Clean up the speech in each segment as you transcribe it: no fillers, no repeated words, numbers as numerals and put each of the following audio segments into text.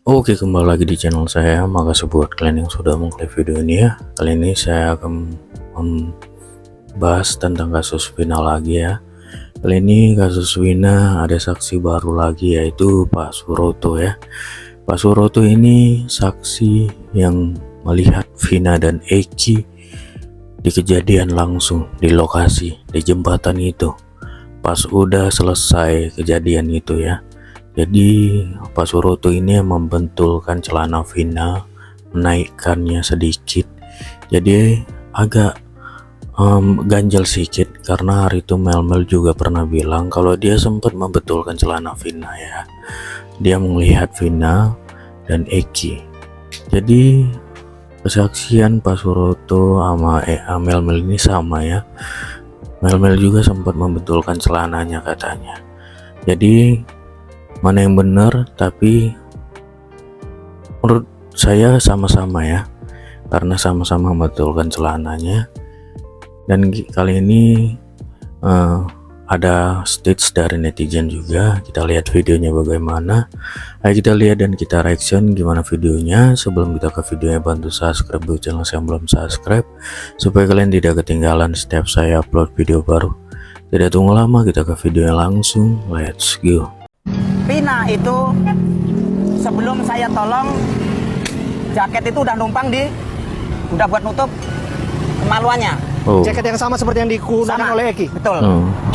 Oke, kembali lagi di channel saya. Makasih buat kalian yang sudah mengklik video ini ya. Kali ini saya akan membahas tentang kasus Vina lagi ya. Kali ini kasus Vina ada saksi baru lagi, yaitu Pak Suroto ya. Pak Suroto ini saksi yang melihat Vina dan Eki di kejadian langsung di lokasi, di jembatan itu. Pas udah selesai kejadian itu ya. Jadi Pak Suroto ini membentulkan celana Vina, menaikkannya sedikit. Jadi agak ganjal sedikit karena hari itu Mel juga pernah bilang kalau dia sempat membetulkan celana Vina ya. Dia melihat Vina dan Eki. Jadi kesaksian Pak Suroto sama Mel ini sama ya. Mel juga sempat membetulkan celananya katanya. Jadi mana yang benar, tapi menurut saya sama-sama ya, karena sama-sama membetulkan celananya. Dan kali ini ada stage dari netizen juga. Kita lihat videonya bagaimana. Ayo kita lihat dan kita reaction gimana videonya. Sebelum kita ke videonya, bantu subscribe dulu channel saya yang belum subscribe, supaya kalian tidak ketinggalan setiap saya upload video baru. Tidak tunggu lama, kita ke videonya langsung. Let's go. Vina itu sebelum saya tolong, jaket itu udah numpang udah buat nutup kemaluannya. Oh. Jaket yang sama seperti yang digunakan oleh Eki. Betul.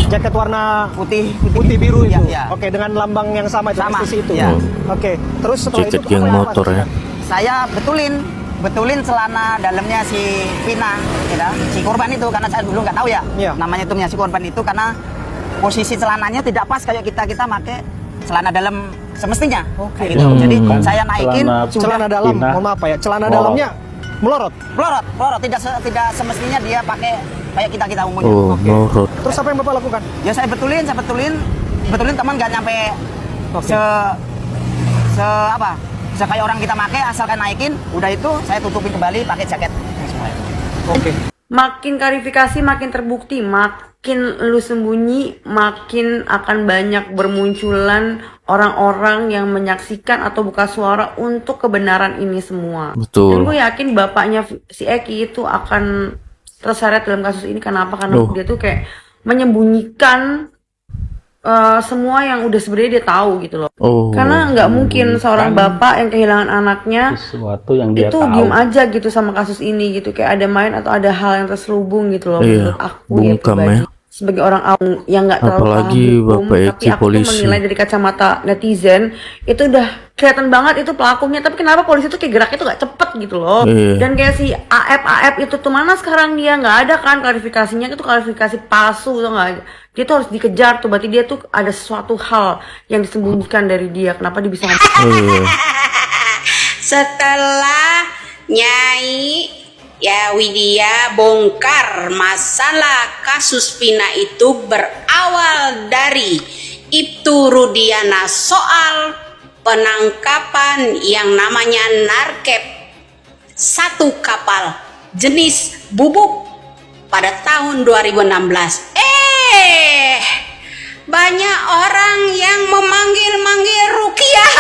Jaket warna Putih biru itu. Ya. Oke, dengan lambang yang sama itu, Sama, STC itu. ya. Oke, terus setelah Jaket itu geng apa motor ya. Saya betulin celana dalamnya si Vina, gitu. Si korban itu, karena saya dulu nggak tahu ya, Iya. namanya itu si korban itu, karena posisi celananya tidak pas kayak kita pakai celana dalam semestinya. Kayak gitu. Jadi saya naikin celana dalam, mohon maaf ya, celana dalamnya melorot. Melorot, tidak semestinya dia pakai kayak kita umumnya. Oh, melorot. Terus apa yang Bapak lakukan? Ya saya betulin teman nggak nyampe se kayak orang kita pakai, asalkan naikin, udah itu saya tutupin kembali pakai jaket. Oke. Makin klarifikasi makin terbukti, makin lu sembunyi makin akan banyak bermunculan orang-orang yang menyaksikan atau buka suara untuk kebenaran ini semua. Betul. Dan gue yakin bapaknya si Eki itu akan terseret dalam kasus ini. Kenapa? Karena dia tuh kayak menyembunyikan semua yang udah sebenarnya dia tahu gitu loh. Karena nggak mungkin seorang bapak yang kehilangan anaknya sesuatu yang dia itu tahu. diem aja gitu sama kasus ini gitu, kayak ada main atau ada hal yang terselubung gitu loh. Iya, menurut aku bungkam pribadi. ya. Sebagai orang awam yang nggak terlalu Apalagi paham hukum, Bapak tapi Eki aku tuh polisi. menilai dari kacamata netizen itu udah kelihatan banget itu pelakunya. Tapi kenapa polisi tuh kayak geraknya tuh gak cepet gitu loh. Iya. Dan kayak si AF itu tuh mana sekarang, dia nggak ada kan klarifikasinya, itu klarifikasi palsu tuh nggak. Dia tuh harus dikejar tuh, berarti dia tuh ada sesuatu hal yang disembunyikan dari dia. Kenapa dia bisa Setelah Nyai Widya bongkar masalah kasus Vina itu berawal dari Ibtu Rudiana soal penangkapan yang namanya narkep satu kapal jenis bubuk pada tahun 2016. Banyak orang yang memanggil Rukiah,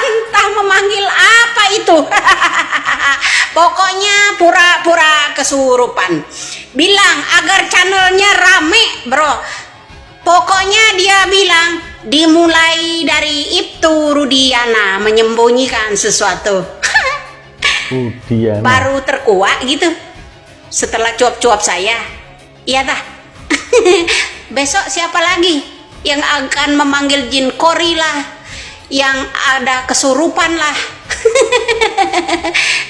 entah memanggil apa itu. Pokoknya pura-pura kesurupan. Bilang agar channelnya rame, bro. Pokoknya dia bilang dimulai dari Ibtu Rudiana menyembunyikan sesuatu. Baru terkuak gitu. Setelah cuap-cuap saya. Iya dah. Besok siapa lagi yang akan memanggil jin kori lah, yang ada kesurupan lah.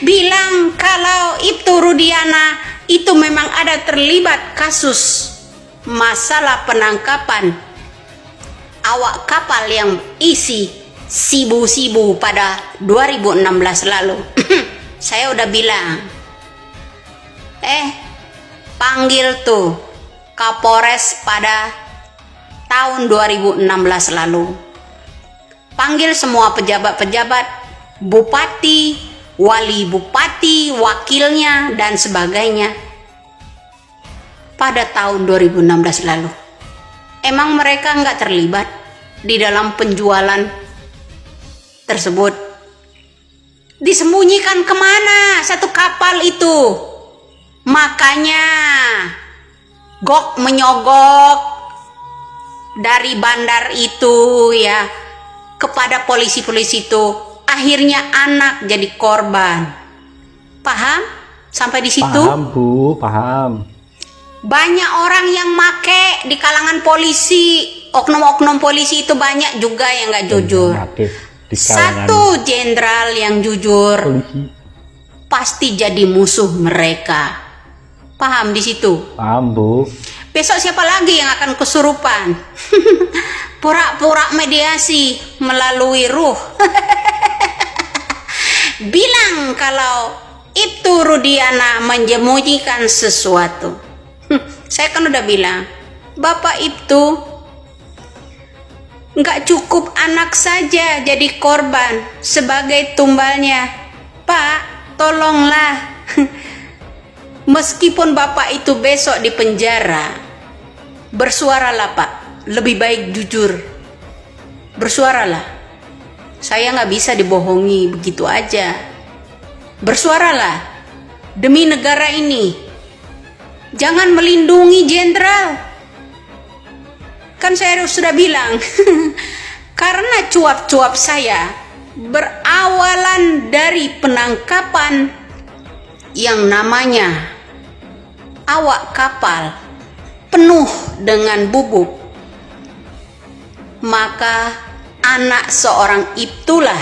Bilang kalau Ibtu Rudiana itu memang ada terlibat kasus masalah penangkapan awak kapal yang isi sibu-sibu pada 2016 lalu. Saya udah bilang, panggil tuh Kapolres pada tahun 2016 lalu. Panggil semua pejabat-pejabat, bupati, wali bupati, wakilnya, dan sebagainya pada tahun 2016 lalu. Emang mereka nggak terlibat di dalam penjualan tersebut? Disembunyikan kemana satu kapal itu? Makanya Gok menyogok dari bandar itu ya kepada polisi-polisi itu. Akhirnya anak jadi korban. Paham? Sampai di situ? Paham Bu, paham. Banyak orang yang make di kalangan polisi, oknum-oknum polisi itu banyak juga yang nggak jujur. Di kalangan Satu jenderal yang jujur polisi. pasti jadi musuh mereka. Paham di situ? Paham Bu. Besok siapa lagi yang akan kesurupan? Pura-pura mediasi melalui ruh. Bilang kalau itu Rudiana menyembunyikan sesuatu. Saya kan udah bilang, Bapak itu nggak cukup anak saja jadi korban sebagai tumbalnya. Pak, tolonglah. Meskipun Bapak itu besok di penjara, bersuaralah Pak. Lebih baik jujur. Bersuaralah. Saya nggak bisa dibohongi begitu aja. Bersuaralah demi negara ini. Jangan melindungi jenderal. Kan saya sudah bilang, karena cuap-cuap saya berawalan dari penangkapan yang namanya awak kapal penuh dengan bubuk, maka anak seorang itulah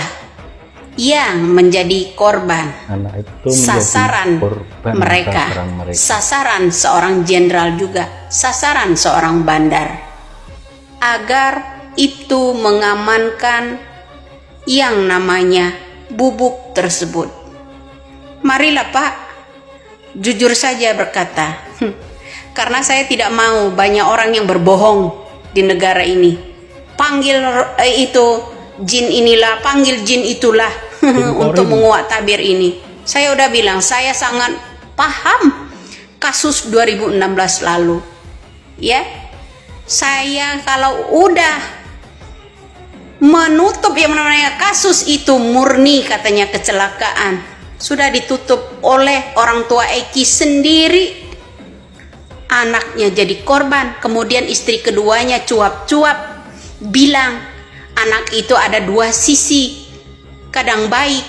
yang menjadi korban. Anak itu Sasaran korban mereka, sasaran seorang jenderal juga, sasaran seorang bandar, agar itu mengamankan yang namanya bubuk tersebut. Marilah Pak, jujur saja berkata, karena saya tidak mau banyak orang yang berbohong di negara ini. Panggil itu jin inilah, panggil jin itulah untuk menguak tabir ini. Saya udah bilang, saya sangat paham kasus 2016 lalu. Ya, saya kalau udah menutup yang namanya kasus itu murni katanya kecelakaan, sudah ditutup oleh orang tua Eki sendiri. Anaknya jadi korban, kemudian istri keduanya cuap-cuap bilang anak itu ada dua sisi, kadang baik,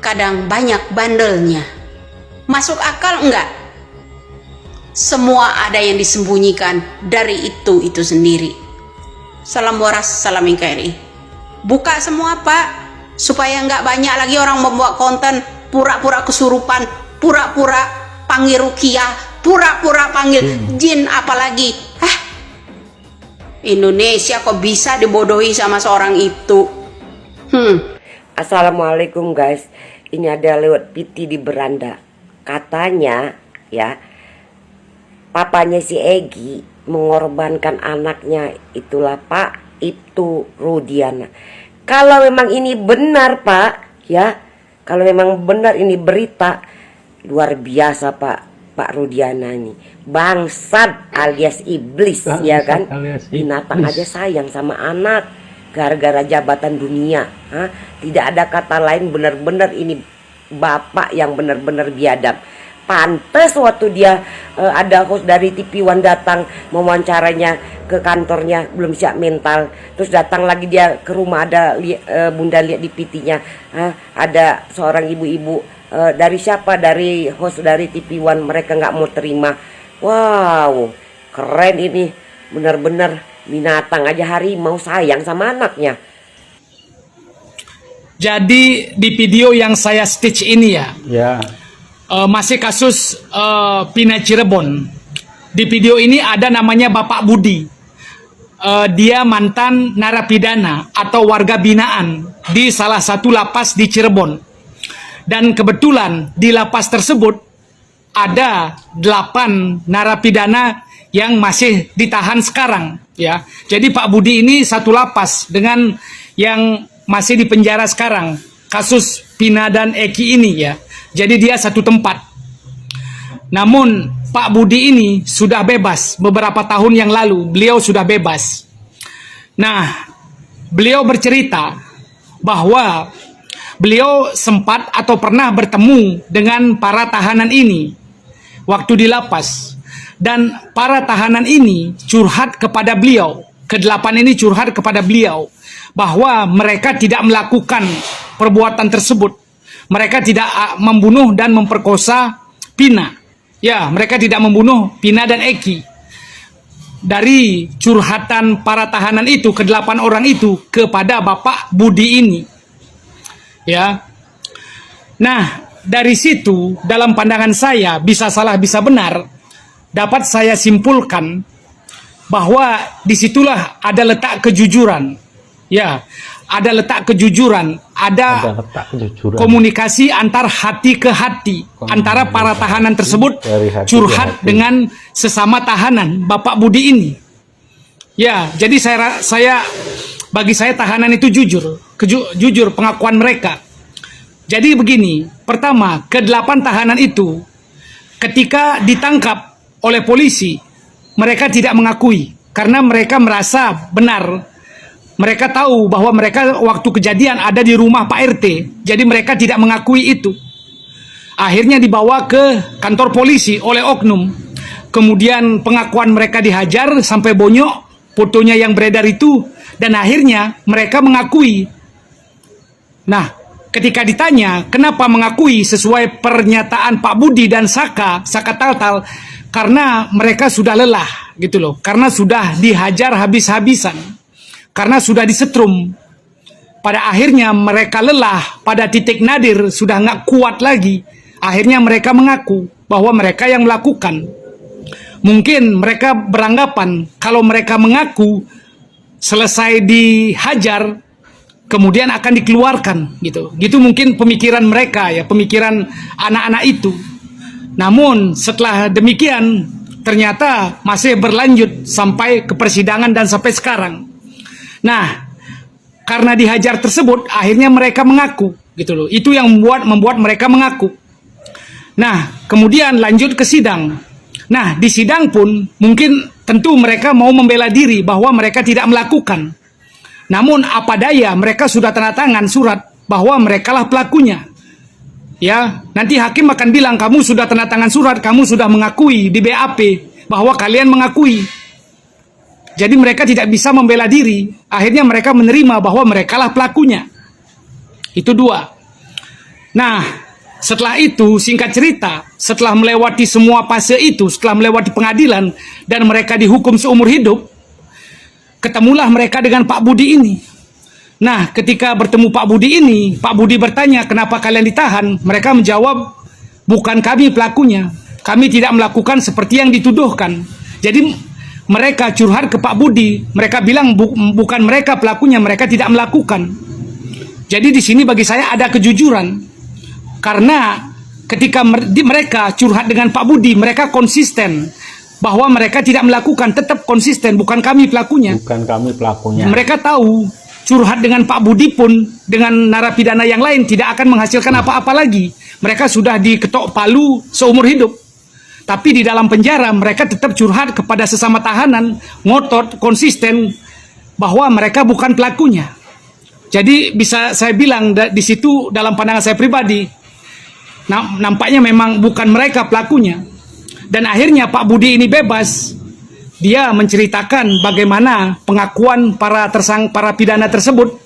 kadang banyak bandelnya. Masuk akal enggak? Semua ada yang disembunyikan dari itu sendiri. Salam waras, salam NKRI. Buka semua Pak, supaya enggak banyak lagi orang membuat konten pura-pura kesurupan, pura-pura panggil rukiah, pura-pura panggil jin, apalagi Indonesia kok bisa dibodohi sama seorang itu. Assalamualaikum guys, ini ada lewat Piti di beranda. Katanya ya, papanya si Egi mengorbankan anaknya, itulah Pak, itu Rudiana. Kalau memang ini benar Pak, ya, kalau memang benar ini berita, luar biasa Pak Rudiana ini bangsat alias iblis, ya kan? Binatang aja sayang sama anak gara-gara jabatan dunia. Tidak ada kata lain, benar-benar ini bapak yang benar-benar biadab. Pantes waktu dia ada host dari TV One datang mewawancaranya ke kantornya belum siap mental, terus datang lagi dia ke rumah, ada bunda lihat di PT-nya ada seorang ibu-ibu dari siapa, dari host dari TV One, mereka nggak mau terima. Wow, keren ini, benar-benar binatang aja harimau sayang sama anaknya. Jadi di video yang saya stitch ini ya, masih kasus Pina Cirebon. Di video ini ada namanya Bapak Budi. Dia mantan narapidana atau warga binaan di salah satu lapas di Cirebon. Dan kebetulan di lapas tersebut ada 8 narapidana yang masih ditahan sekarang ya. Jadi Pak Budi ini satu lapas dengan yang masih di penjara sekarang, kasus Pina dan Eki ini ya. Jadi dia satu tempat. Namun Pak Budi ini sudah bebas beberapa tahun yang lalu, beliau sudah bebas. Nah, beliau bercerita bahwa beliau sempat atau pernah bertemu dengan para tahanan ini waktu di lapas, dan para tahanan ini curhat kepada beliau, ke-8 ini curhat kepada beliau bahwa mereka tidak melakukan perbuatan tersebut. Mereka tidak membunuh dan memperkosa Pina. Ya, mereka tidak membunuh Pina dan Eki. Dari curhatan para tahanan itu, ke-8 orang itu kepada Bapak Budi ini. Ya. Nah, dari situ dalam pandangan saya, bisa salah bisa benar, dapat saya simpulkan bahwa disitulah ada letak kejujuran. Ya, ada letak kejujuran, ada komunikasi antar hati ke hati antara para tahanan tersebut curhat dengan sesama tahanan Bapak Budi ini. Ya, jadi bagi saya tahanan itu jujur pengakuan mereka. Jadi begini, pertama, ke-8 tahanan itu ketika ditangkap oleh polisi, mereka tidak mengakui karena mereka merasa benar. Mereka tahu bahwa mereka waktu kejadian ada di rumah Pak RT, jadi mereka tidak mengakui itu. Akhirnya dibawa ke kantor polisi oleh oknum. Kemudian pengakuan mereka dihajar sampai bonyok, fotonya yang beredar itu, dan akhirnya mereka mengakui. Nah, ketika ditanya kenapa mengakui sesuai pernyataan Pak Budi dan Saka Taltal, karena mereka sudah lelah gitu loh, karena sudah dihajar habis-habisan. Karena sudah disetrum, pada akhirnya mereka lelah, pada titik nadir sudah nggak kuat lagi. Akhirnya mereka mengaku bahwa mereka yang melakukan. Mungkin mereka beranggapan kalau mereka mengaku selesai dihajar, kemudian akan dikeluarkan gitu. Gitu mungkin pemikiran mereka ya, pemikiran anak-anak itu. Namun setelah demikian ternyata masih berlanjut sampai ke persidangan dan sampai sekarang. Nah, karena dihajar tersebut, akhirnya mereka mengaku, gitu loh. Itu yang membuat mereka mengaku. Nah, kemudian lanjut ke sidang. Nah, di sidang pun mungkin tentu mereka mau membela diri bahwa mereka tidak melakukan. Namun apa daya, mereka sudah tanda tangan surat bahwa merekalah pelakunya. Ya, nanti hakim akan bilang kamu sudah tanda tangan surat, kamu sudah mengakui di BAP bahwa kalian mengakui. Jadi mereka tidak bisa membela diri. Akhirnya mereka menerima bahwa merekalah pelakunya. Itu 2. Nah, setelah itu singkat cerita, setelah melewati semua fase itu, setelah melewati pengadilan dan mereka dihukum seumur hidup, ketemulah mereka dengan Pak Budi ini. Nah, ketika bertemu Pak Budi ini, Pak Budi bertanya, kenapa kalian ditahan? Mereka menjawab, bukan kami pelakunya. Kami tidak melakukan seperti yang dituduhkan. Jadi mereka curhat ke Pak Budi, mereka bilang bukan mereka pelakunya, mereka tidak melakukan. Jadi di sini bagi saya ada kejujuran, karena ketika mereka curhat dengan Pak Budi, mereka konsisten bahwa mereka tidak melakukan, tetap konsisten, bukan kami pelakunya. Bukan kami pelakunya. Mereka tahu curhat dengan Pak Budi pun dengan narapidana yang lain tidak akan menghasilkan apa-apa lagi. Mereka sudah diketok palu seumur hidup. Tapi di dalam penjara mereka tetap curhat kepada sesama tahanan, ngotot, konsisten bahwa mereka bukan pelakunya. Jadi bisa saya bilang di situ dalam pandangan saya pribadi, nampaknya memang bukan mereka pelakunya. Dan akhirnya Pak Budi ini bebas. Dia menceritakan bagaimana pengakuan para pidana tersebut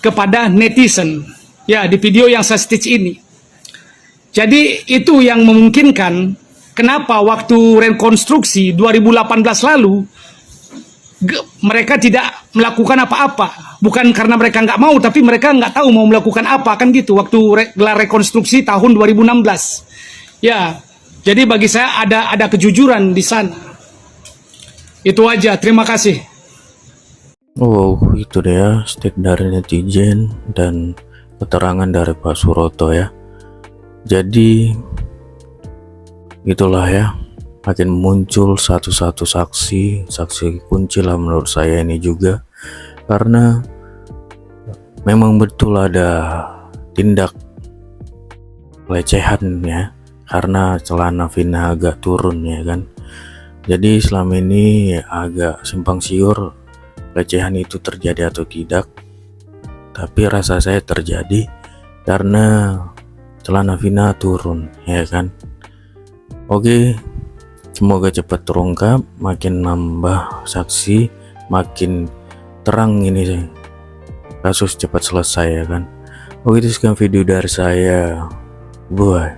kepada netizen. Ya, di video yang saya stitch ini. Jadi itu yang memungkinkan kenapa waktu rekonstruksi 2018 lalu mereka tidak melakukan apa-apa. Bukan karena mereka nggak mau, tapi mereka nggak tahu mau melakukan apa, kan gitu. Waktu gelar rekonstruksi tahun 2016. Ya, jadi bagi saya ada kejujuran di sana. Itu aja, terima kasih. Oh, itu deh ya, state dari netizen dan keterangan dari Pak Suroto ya. Jadi gitulah ya, makin muncul satu-satu saksi kunci lah menurut saya ini juga, karena memang betul ada tindak pelecehan ya, karena celana Vina agak turun ya kan. Jadi selama ini agak simpang siur pelecehan itu terjadi atau tidak, tapi rasa saya terjadi karena celana Vina turun, ya kan. Oke, semoga cepat terungkap, makin nambah saksi, makin terang ini kasus cepat selesai, ya kan. Oke, itu sekian video dari saya. Bye.